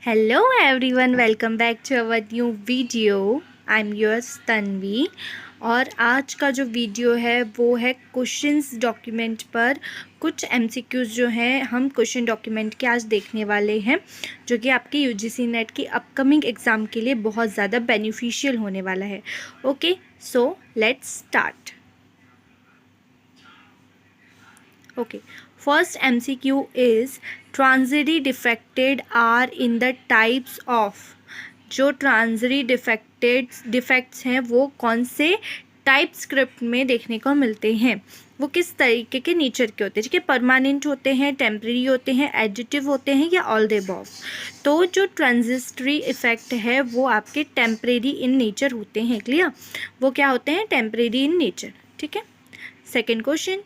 Hello everyone, welcome back to our new video. I'm yours Tanvi और आज का जो वीडियो है वो है क्वेश्चंस डॉक्यूमेंट पर। कुछ एमसीक्यूज़ जो हैं हम क्वेश्चन डॉक्यूमेंट के आज देखने वाले हैं, जो कि आपके यूजीसी नेट की अपकमिंग एग्ज़ाम के लिए बहुत ज़्यादा बेनिफिशियल होने वाला है। Okay, so let's start. Okay, first MCQ is transitory defected are in the types of। जो ट्रांजरी डिफेक्ट्स हैं वो कौन से टाइप स्क्रिप्ट में देखने को मिलते हैं, वो किस तरीके के नेचर के होते हैं, ठीक है। परमानेंट होते हैं, टेम्परेरी होते हैं, एडिटिव होते हैं या ऑल द अबव। तो जो ट्रांजिस्टरी इफेक्ट है वो आपके टेम्परेरी इन नेचर होते हैं। क्लियर, वो क्या होते हैं? टेम्परेरी इन नेचर, ठीक है। Second question,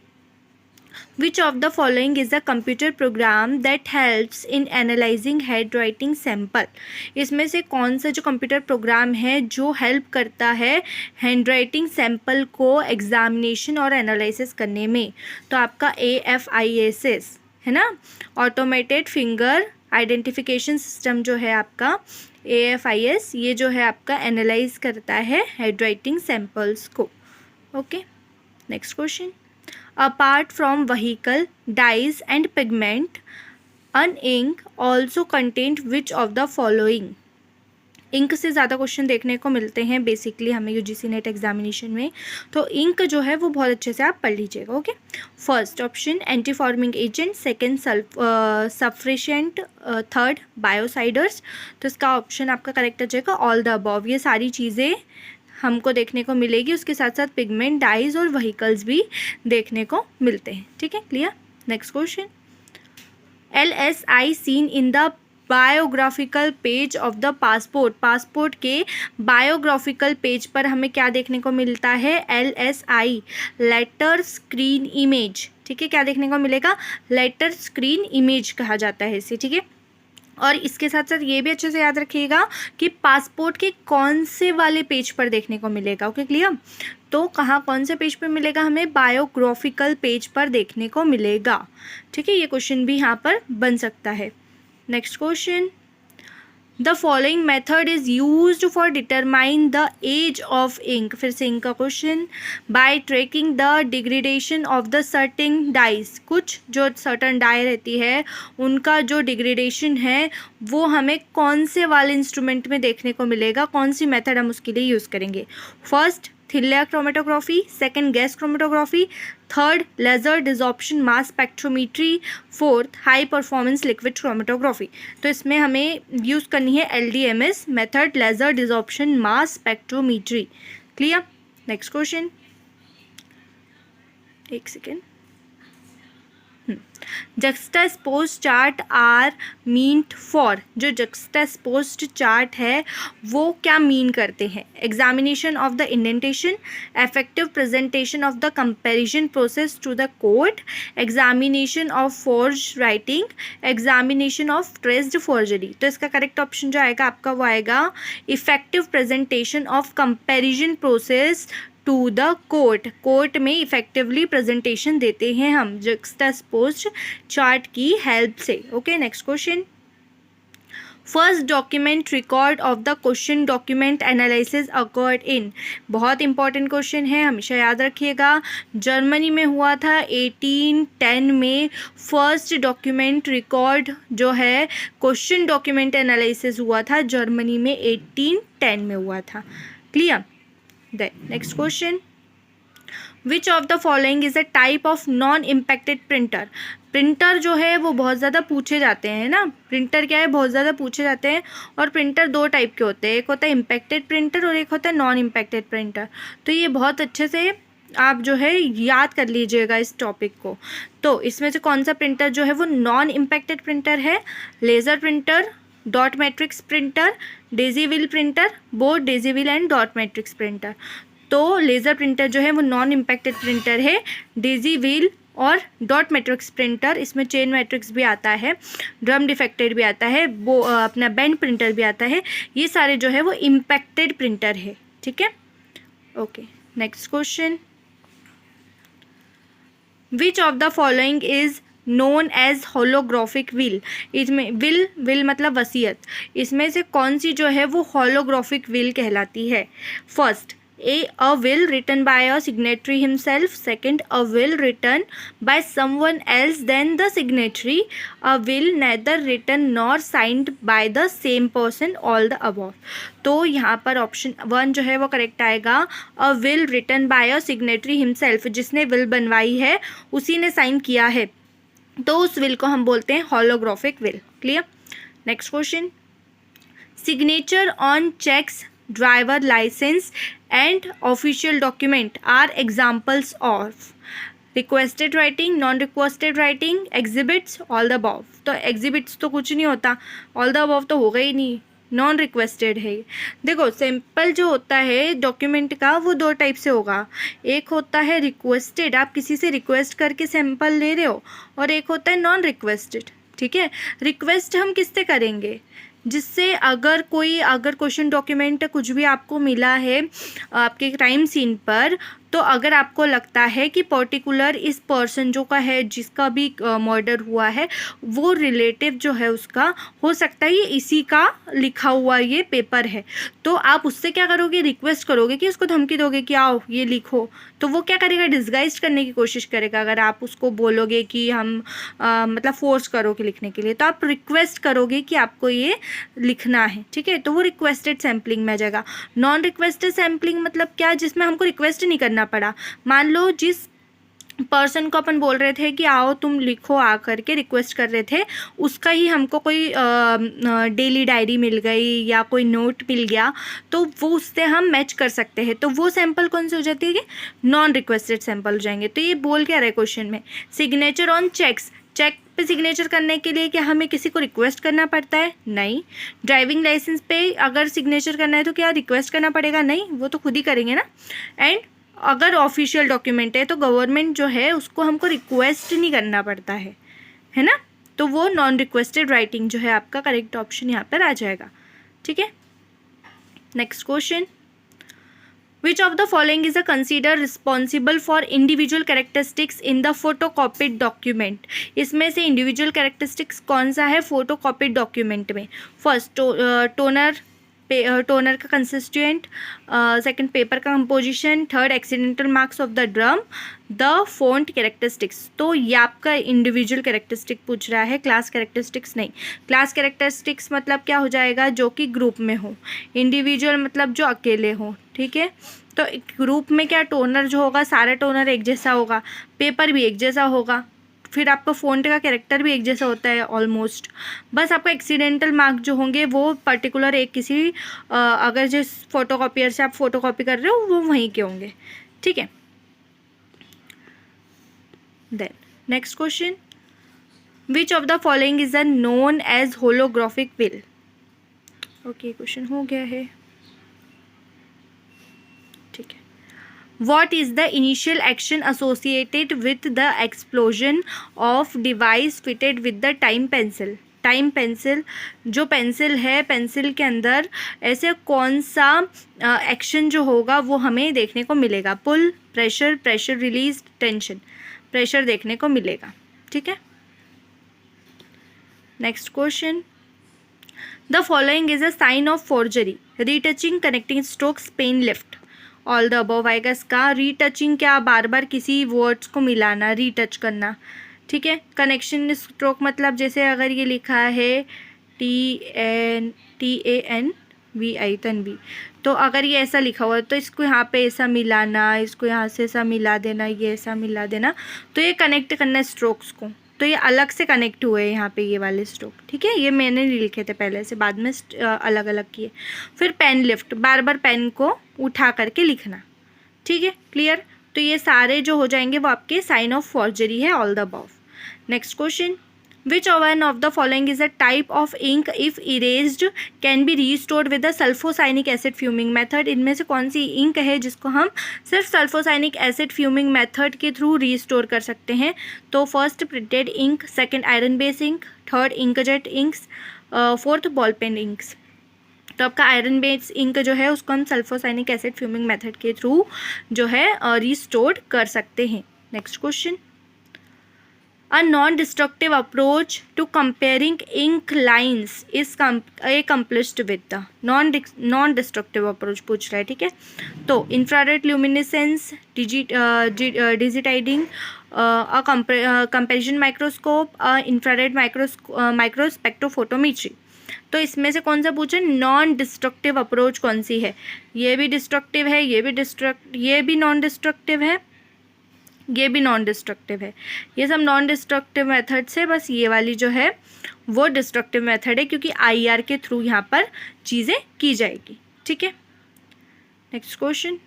Which of the following is a computer program that helps in analyzing handwriting sample? इसमें से कौन सा जो कंप्यूटर प्रोग्राम है जो हेल्प करता है हैंडराइटिंग सैम्पल को एग्जामिनेशन और एनालिसिस करने में? तो आपका AFIS है ना, ऑटोमेटेड फिंगर आइडेंटिफिकेशन सिस्टम जो है आपका AFIS, ये जो है आपका एनालाइज करता है हैंडराइटिंग सैम्पल्स को। Okay, next question, apart from vehicle dyes and pigment, an ink also contained which of the following? Ink से ज़्यादा क्वेश्चन देखने को मिलते हैं बेसिकली हमें यूजीसी नेट एग्जामिनेशन में, तो इंक जो है वो बहुत अच्छे से आप पढ़ लीजिएगा। Okay, first option anti forming agent, second sufficient, third biocides. तो इसका ऑप्शन आपका करेक्ट आ जाएगा ऑल द अबव। ये सारी चीज़ें हमको देखने को मिलेगी, उसके साथ साथ पिगमेंट, डाइज और व्हीकल्स भी देखने को मिलते हैं, ठीक है। Clear, next question, LSI seen in the biographical page of the passport. Passport के बायोग्राफिकल पेज पर हमें क्या देखने को मिलता है? LSI, लेटर स्क्रीन इमेज, ठीक है। क्या देखने को मिलेगा? लेटर स्क्रीन इमेज कहा जाता है इसे, ठीक है। और इसके साथ साथ ये भी अच्छे से याद रखिएगा कि पासपोर्ट के कौन से वाले पेज पर देखने को मिलेगा। Okay, clear. तो कहाँ कौन से पेज पर मिलेगा? हमें बायोग्राफिकल पेज पर देखने को मिलेगा, ठीक है। ये क्वेश्चन भी यहाँ पर बन सकता है। Next question, the following method is use for determine the age of ink. फिर से इंक का question, by tracking the degradation of the certain dyes. कुछ जो सर्टन डाई रहती है उनका जो डिग्रेडेशन है वो हमें कौन से वाले इंस्ट्रूमेंट में देखने को मिलेगा, कौन सी मेथड हम उसके लिए यूज़ करेंगे? First thin layer chromatography, second gas chromatography, third laser desorption mass spectrometry, fourth high performance liquid chromatography. तो इसमें हमें यूज़ करनी है LDMS method, laser desorption mass spectrometry. Clear, next question, एक second, juxtapose chart are meant for. जो juxtaposed chart है वो क्या मीन करते हैं? Examination of the indentation, effective presentation of the comparison process to the court, examination of forge writing, examination of traced forgery. तो इसका correct option जो आएगा आपका वो आएगा effective presentation of comparison process to the court. Court में effectively presentation देते हैं हम जक्सटास्पोज्ड चार्ट की हेल्प से। Okay, next question, first document record of the question document analysis occurred in. बहुत इंपॉर्टेंट क्वेश्चन है, हमेशा याद रखिएगा। जर्मनी में हुआ था 1810 में। फर्स्ट डॉक्यूमेंट रिकॉर्ड जो है क्वेश्चन डॉक्यूमेंट एनालिसिस हुआ था जर्मनी में 1810 में हुआ था। Clear, next question, which of the following is a type of non impacted printer. Printer जो है वो बहुत ज़्यादा पूछे जाते हैं ना, प्रिंटर क्या है, बहुत ज़्यादा पूछे जाते हैं। और प्रिंटर दो टाइप के होते हैं, एक होता है इम्पैक्टेड प्रिंटर और एक होता है नॉन इम्पैक्टेड प्रिंटर। तो ये बहुत अच्छे से आप जो है याद कर लीजिएगा इस टॉपिक को। तो इसमें से कौन सा प्रिंटर जो है वो नॉन इम्पैक्टेड प्रिंटर है? Laser printer, dot matrix printer, daisywheel printer, both daisywheel and dot matrix printer. तो लेज़र प्रिंटर जो है वो नॉन इम्पैक्टेड प्रिंटर है। डेजीविल और डॉट मैट्रिक्स प्रिंटर, इसमें चेन मैट्रिक्स भी आता है, ड्रम डिफेक्टेड भी आता है, वो अपना बेंड प्रिंटर भी आता है। ये सारे जो है वो इम्पैक्टेड प्रिंटर है, ठीक है। Okay, next question, which of the following is known as holographic will. इसमें विल मतलब वसीयत, इसमें से कौन सी जो है वो होलोग्राफिक विल कहलाती है? First, a will written by a signatory himself. Second, a will written by someone else than the signatory. A will neither written nor signed by the same person. All the above. तो यहाँ पर option 1 जो है वो correct आएगा। A will written by a signatory himself, जिसने will बनवाई है उसी ने साइन किया है, तो उस विल को हम बोलते हैं holographic will. Clear? Next question, signature on cheques, driver licence and official document are examples of requested writing, non requested writing, exhibits, all the above. तो एग्जिबिट्स तो कुछ नहीं होता, ऑल द अबव तो होगा ही नहीं, नॉन रिक्वेस्टेड है। देखो सैंपल जो होता है डॉक्यूमेंट का वो 2 टाइप से होगा, एक होता है रिक्वेस्टेड, आप किसी से रिक्वेस्ट करके सैंपल ले रहे हो, और एक होता है नॉन रिक्वेस्टेड। ठीक है, रिक्वेस्ट हम किससे करेंगे? जिससे अगर क्वेश्चन डॉक्यूमेंट कुछ भी आपको मिला है आपके क्राइम सीन पर, तो अगर आपको लगता है कि पर्टिकुलर इस पर्सन जो का है जिसका भी मर्डर हुआ है वो रिलेटिव जो है उसका हो सकता है ये इसी का लिखा हुआ ये पेपर है, तो आप उससे क्या करोगे? रिक्वेस्ट करोगे कि उसको धमकी दोगे कि आओ ये लिखो, तो वो क्या करेगा? डिस्गाइज करने की कोशिश करेगा। अगर आप उसको बोलोगे कि हम मतलब फोर्स करोगे लिखने के लिए, तो आप रिक्वेस्ट करोगे कि आपको ये लिखना है। ठीक है, तो वो रिक्वेस्टेड सैम्पलिंग में आ जाएगा। नॉन रिक्वेस्टेड सैम्पलिंग मतलब क्या? जिसमें हमको रिक्वेस्ट नहीं करना पड़ा। मान लो जिस पर्सन को अपन बोल रहे थे कि आओ तुम लिखो आ करके रिक्वेस्ट कर रहे थे, उसका ही हमको कोई डेली डायरी मिल गई या कोई नोट मिल गया, तो वो उससे हम मैच कर सकते हैं, तो वो सैंपल कौन से हो जाती है? नॉन रिक्वेस्टेड सैंपल हो जाएंगे। तो ये बोल क्या रहे क्वेश्चन में? सिग्नेचर ऑन चेक्स, चेक पे सिग्नेचर करने के लिए क्या हमें किसी को रिक्वेस्ट करना पड़ता है? नहीं। ड्राइविंग लाइसेंस पे अगर सिग्नेचर करना है तो क्या रिक्वेस्ट करना पड़ेगा? नहीं, वो तो खुद ही करेंगे ना। एंड अगर ऑफिशियल डॉक्यूमेंट है तो गवर्नमेंट जो है उसको हमको रिक्वेस्ट नहीं करना पड़ता है ना, तो वो नॉन रिक्वेस्टेड राइटिंग जो है आपका करेक्ट ऑप्शन यहाँ पर आ जाएगा। ठीक है, next question, Which of the following is considered responsible for individual characteristics in the photocopied document? इसमें से individual characteristics कौन सा है photocopied document में? फर्स्ट टोनर का कंसिस्टेंट, सेकंड पेपर का composition, third accidental marks of the drum, the font characteristics. तो ये आपका इंडिविजुअल कैरेक्टरिस्टिक पूछ रहा है, क्लास कैरेक्टरिस्टिक्स नहीं। क्लास कैरेक्टरिस्टिक्स मतलब क्या हो जाएगा? जो कि ग्रुप में हो। इंडिविजुअल मतलब जो अकेले हो। ठीक है, तो ग्रुप में क्या टोनर जो होगा सारा टोनर एक जैसा होगा, पेपर भी एक जैसा होगा, फिर आपका फ़ॉन्ट का कैरेक्टर भी एक जैसा होता है ऑलमोस्ट। बस आपका एक्सीडेंटल मार्क जो होंगे वो पर्टिकुलर एक किसी अगर जिस फोटोकॉपियर से आप फोटोकॉपी कर रहे हो वो वहीं के होंगे। ठीक है, then next question, which of the following is a known as holographic will? Okay, question हो गया है। ठीक है, What is the initial action associated with the explosion of device fitted with the time pencil? Time pencil, जो pencil है pencil के अंदर ऐसे कौन सा एक्शन जो होगा वो हमें देखने को मिलेगा? Pull, pressure, pressure release, tension. Pressure देखने को मिलेगा। ठीक है, next question, the following is a sign of forgery, retouching, connecting strokes, pen lift. All the above आएगा इसका। रीटचिंग क्या? बार बार किसी वर्ड्स को मिलाना, रीटच करना। ठीक है, कनेक्शन स्ट्रोक मतलब जैसे अगर ये लिखा है TANVI तन्वी, तो अगर ये ऐसा लिखा हुआ है तो इसको यहाँ पे ऐसा मिलाना, इसको यहाँ से ऐसा मिला देना, ये ऐसा मिला देना, तो ये कनेक्ट करना है स्ट्रोक्स को, तो ये अलग से कनेक्ट हुए यहाँ पे ये वाले स्ट्रोक। ठीक है, ये मैंने नहीं लिखे थे पहले से, बाद में अलग अलग किए। फिर पेन लिफ्ट, बार बार पेन को उठा करके लिखना। ठीक है, क्लियर? तो ये सारे जो हो जाएंगे वो आपके साइन ऑफ फॉर्जरी है, all the above. Next question, which one of the following is a type of ink if erased can be restored with the sulphocyanic acid fuming method? इनमें से कौन सी इंक है जिसको हम सिर्फ सल्फोसाइनिक एसिड फ्यूमिंग मेथड के through restore कर सकते हैं? तो first printed ink, second iron base ink, third inkjet inks, fourth ball pen inks. तो आपका आयरन बेस इंक जो है उसको हम सल्फोसाइनिक एसिड फ्यूमिंग मेथड के थ्रू जो है रीस्टोर्ड कर सकते हैं। Next question, A non-destructive approach to comparing ink lines is accomplished with the non-destructive approach पूछ रहा है, ठीक है। तो infrared luminescence, digitizing, comparison microscope, infrared microspectrophotometry। तो इसमें से कौन सा पूछे, नॉन डिस्ट्रक्टिव अप्रोच कौन सी है। ये भी डिस्ट्रक्टिव है, ये भी नॉन डिस्ट्रक्टिव है, ये भी नॉन डिस्ट्रक्टिव है। ये सब नॉन डिस्ट्रक्टिव मेथड से, बस ये वाली जो है वो डिस्ट्रक्टिव मेथड है, क्योंकि आईआर के थ्रू यहाँ पर चीज़ें की जाएगी, ठीक है। Next question,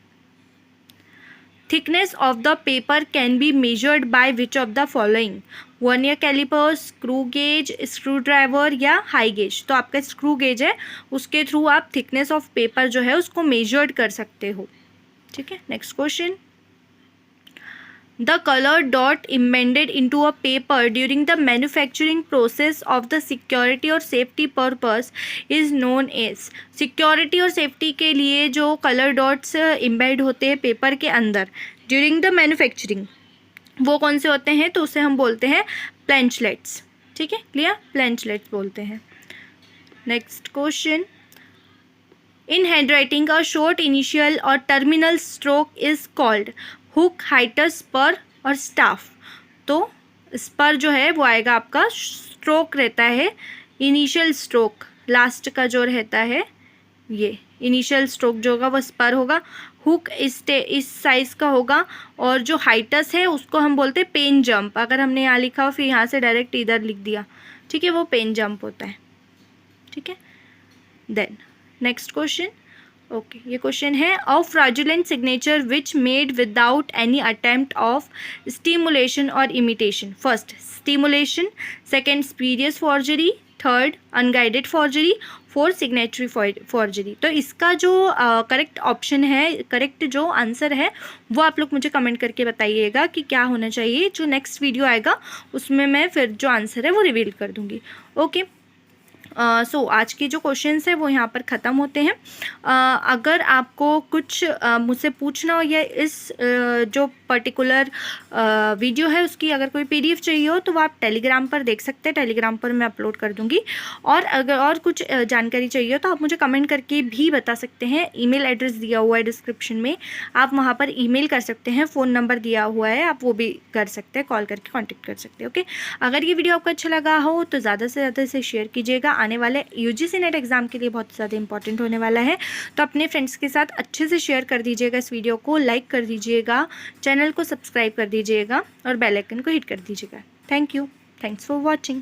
thickness of the paper can be measured by which of the following, vernier caliper, screw gauge, screw driver या हाई गेज। तो आपका स्क्रू गेज है, उसके थ्रू आप थिकनेस ऑफ पेपर जो है उसको मेजर्ड कर सकते हो, ठीक है। Next question, the colored dot embedded into a paper during the manufacturing process of the security or safety purpose is known as। Security और सेफ्टी के लिए जो कलर डॉट्स एम्बेड होते हैं पेपर के अंदर ड्यूरिंग द मैन्युफैक्चरिंग, वो कौन से होते हैं, तो उसे हम बोलते हैं प्लेंचलेट्स, ठीक है, क्लियर, प्लेंचलेट्स बोलते हैं। Next question, in handwriting a short initial और terminal stroke is called hook, hitter, spur और स्टाफ। तो स्पर जो है वो आएगा आपका, स्ट्रोक रहता है, इनिशियल स्ट्रोक लास्ट का जो रहता है, ये इनिशियल स्ट्रोक जो होगा वो स्पर होगा। हुक इस साइज़ का होगा, और जो हाइटस है उसको हम बोलते हैं पेन जंप। अगर हमने यहाँ लिखा हो फिर यहाँ से डायरेक्ट इधर लिख दिया, ठीक है, वो पेन जंप होता है, ठीक है। देन नेक्स्ट क्वेश्चन, ओके, ये क्वेश्चन है, of fraudulent signature which made without any attempt of stimulation और imitation. First stimulation, second spurious forgery, third unguided forgery, fourth signatory forgery. तो इसका जो करेक्ट ऑप्शन है, करेक्ट जो आंसर है वो आप लोग मुझे कमेंट करके बताइएगा कि क्या होना चाहिए। जो नेक्स्ट वीडियो आएगा उसमें मैं फिर जो आंसर है वो रिवील कर दूँगी, ओके। सो आज के जो क्वेश्चंस है वो यहाँ पर ख़त्म होते हैं। अगर आपको कुछ मुझसे पूछना हो या इस जो पर्टिकुलर वीडियो है उसकी अगर कोई पीडीएफ चाहिए हो तो वो आप टेलीग्राम पर देख सकते हैं, टेलीग्राम पर मैं अपलोड कर दूँगी। और अगर और कुछ जानकारी चाहिए हो तो आप मुझे कमेंट करके भी बता सकते हैं। ईमेल एड्रेस दिया हुआ है डिस्क्रिप्शन में, आप वहाँ पर ईमेल कर सकते हैं, फ़ोन नंबर दिया हुआ है, आप वो भी कर सकते हैं, कॉल करके कॉन्टेक्ट कर सकते हैं, ओके। अगर ये वीडियो आपको अच्छा लगा हो तो ज़्यादा से ज़्यादा इसे शेयर कीजिएगा। आने वाले यूजीसी नेट एग्जाम के लिए बहुत ज़्यादा इंपॉर्टेंट होने वाला है, तो अपने फ्रेंड्स के साथ अच्छे से शेयर कर दीजिएगा, इस वीडियो को लाइक कर दीजिएगा, चैनल को सब्सक्राइब कर दीजिएगा और बेल आइकन को हिट कर दीजिएगा। Thank you, thanks for watching.